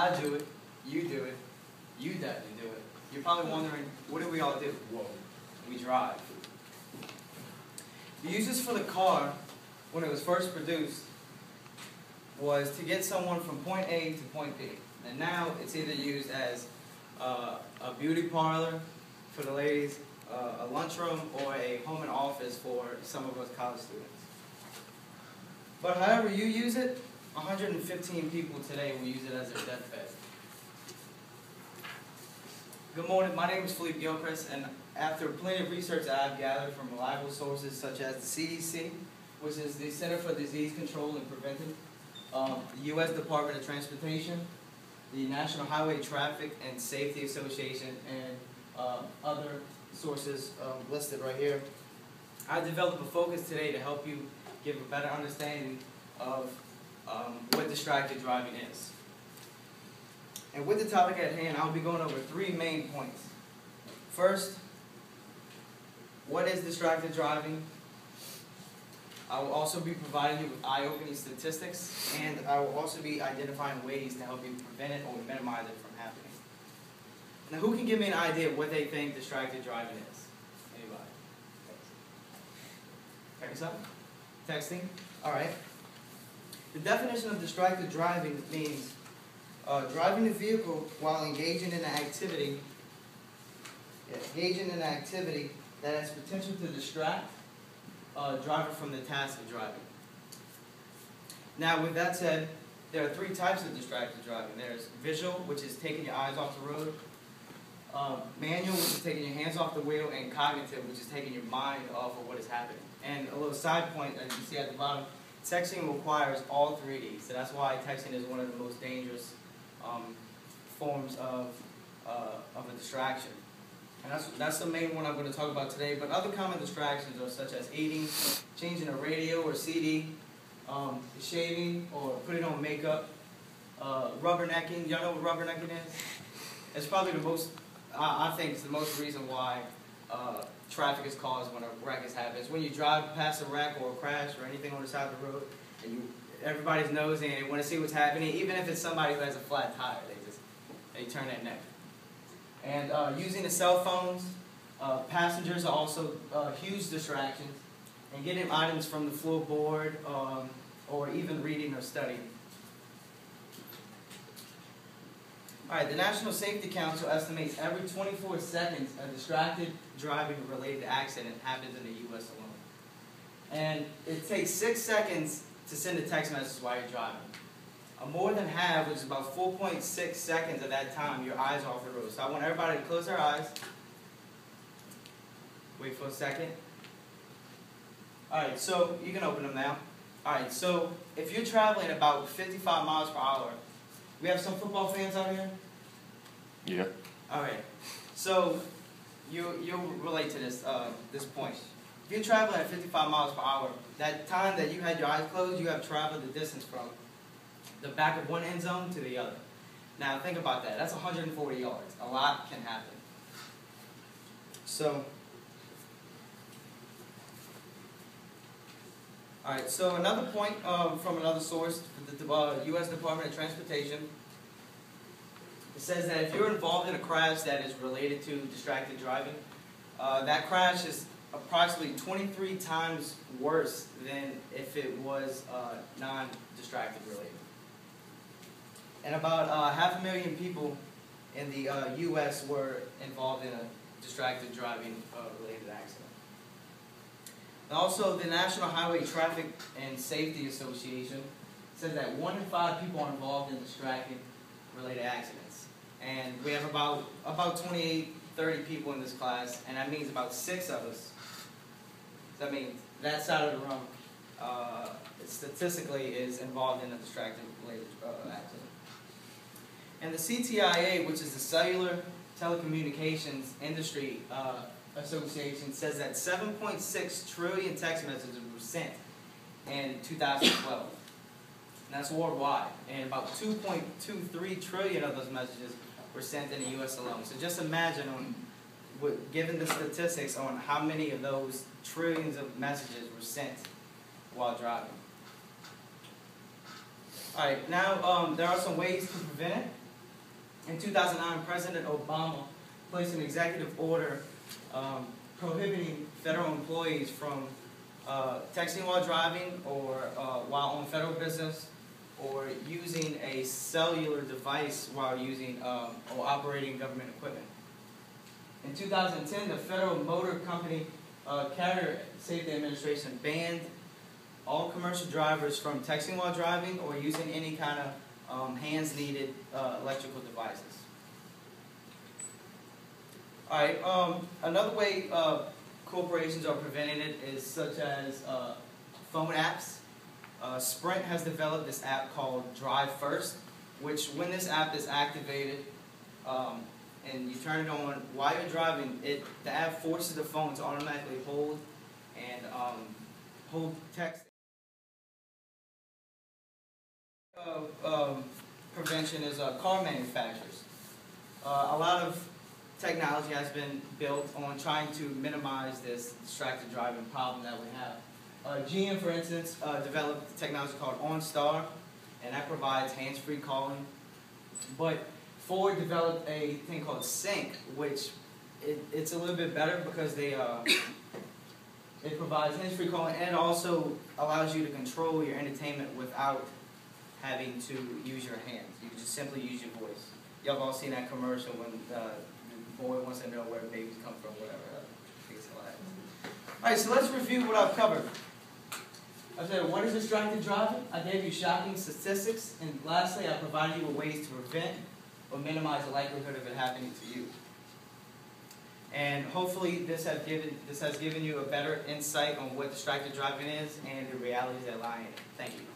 I do it, you do it, you definitely do it. You're probably wondering, what do we all do? Whoa. We drive. The uses for the car, when it was first produced, was to get someone from point A to point B. And now it's either used as a beauty parlor for the ladies, a lunchroom, or a home and office for some of us college students. But however you use it, 115 people today will use it as their deathbed. Good morning, my name is Philipe Gilchrist, and after plenty of research that I've gathered from reliable sources such as the CDC, which is the Center for Disease Control and Prevention, the U.S. Department of Transportation, the National Highway Traffic and Safety Association, and other sources listed right here, I developed a focus today to help you give a better understanding of what distracted driving is. And with the topic at hand, I'll be going over 3 main points. First, what is distracted driving? I will also be providing you with eye-opening statistics, and I will also be identifying ways to help you prevent it or minimize it from happening. Now, who can give me an idea of what they think distracted driving is? Anybody? Check this out. Texting? All right. The definition of distracted driving means driving the vehicle while engaging in an activity that has potential to distract a driver from the task of driving. Now, with that said, there are 3 types of distracted driving. There's visual, which is taking your eyes off the road, manual, which is taking your hands off the wheel, and cognitive, which is taking your mind off of what is happening. And a little side point, as you can see at the bottom, texting requires all 3 of these. So that's why texting is one of the most dangerous forms of a distraction. And that's the main one I'm going to talk about today. But other common distractions are such as eating, changing a radio or CD, shaving or putting on makeup, rubbernecking. Y'all know what rubbernecking is? It's probably the most, I think it's the most reason why traffic is caused when a wreck is happening. It's when you drive past a wreck or a crash or anything on the side of the road, and everybody's nosing and they want to see what's happening. Even if it's somebody who has a flat tire, they turn that neck. And using the cell phones, passengers are also huge distractions, and getting items from the floorboard, or even reading or studying. All right, the National Safety Council estimates every 24 seconds a distracted driving related accident happens in the U.S. alone. And it takes 6 seconds to send a text message while you're driving. More than half, which is about 4.6 seconds of that time, your eyes off the road. So I want everybody to close their eyes. Wait for a second. Alright, so you can open them now. Alright, so if you're traveling about 55 miles per hour, we have some football fans out here? Yeah. Alright, so you'll relate to this point. If you're traveling at 55 miles per hour, that time that you had your eyes closed, you have traveled the distance from the back of one end zone to the other. Now think about that. That's 140 yards. A lot can happen. So, all right. So another point from another source, the U.S. Department of Transportation. It says that if you're involved in a crash that is related to distracted driving, that crash is approximately 23 times worse than if it was non-distracted related. And about 500,000 people in the U.S. were involved in a distracted driving related accident. And also, the National Highway Traffic and Safety Association says that 1 in 5 people are involved in distracted related accidents. And we have about 28, 30 people in this class, and that means about 6 of us. So that means that side of the room statistically is involved in a distracted related accident. And the CTIA, which is the Cellular Telecommunications Industry Association, says that 7.6 trillion text messages were sent in 2012. And that's worldwide. And about 2.23 trillion of those messages were sent in the U.S. alone. So just imagine, given the statistics, on how many of those trillions of messages were sent while driving. All right, now there are some ways to prevent it. In 2009, President Obama placed an executive order prohibiting federal employees from texting while driving or while on federal business, or using a cellular device while using or operating government equipment. In 2010, the Federal Motor Company Carrier Safety Administration banned all commercial drivers from texting while driving or using any kind of hands-needed electrical devices. All right, another way corporations are preventing it is such as phone apps. Sprint has developed this app called Drive First, which when this app is activated and you turn it on while you're driving, the app forces the phone to automatically hold text. Prevention is car manufacturers. A lot of technology has been built on trying to minimize this distracted driving problem that we have. GM, for instance, developed technology called OnStar, and that provides hands-free calling. But Ford developed a thing called Sync, which it's a little bit better because it provides hands-free calling, and it also allows you to control your entertainment without having to use your hands. You can just simply use your voice. Y'all have all seen that commercial when the boy wants to know where babies come from, whatever. I think it's hilarious. All right, so let's review what I've covered. I said, what is distracted driving? I gave you shocking statistics, and lastly, I provided you with ways to prevent or minimize the likelihood of it happening to you. And hopefully, this has given you a better insight on what distracted driving is and the realities that lie in it. Thank you.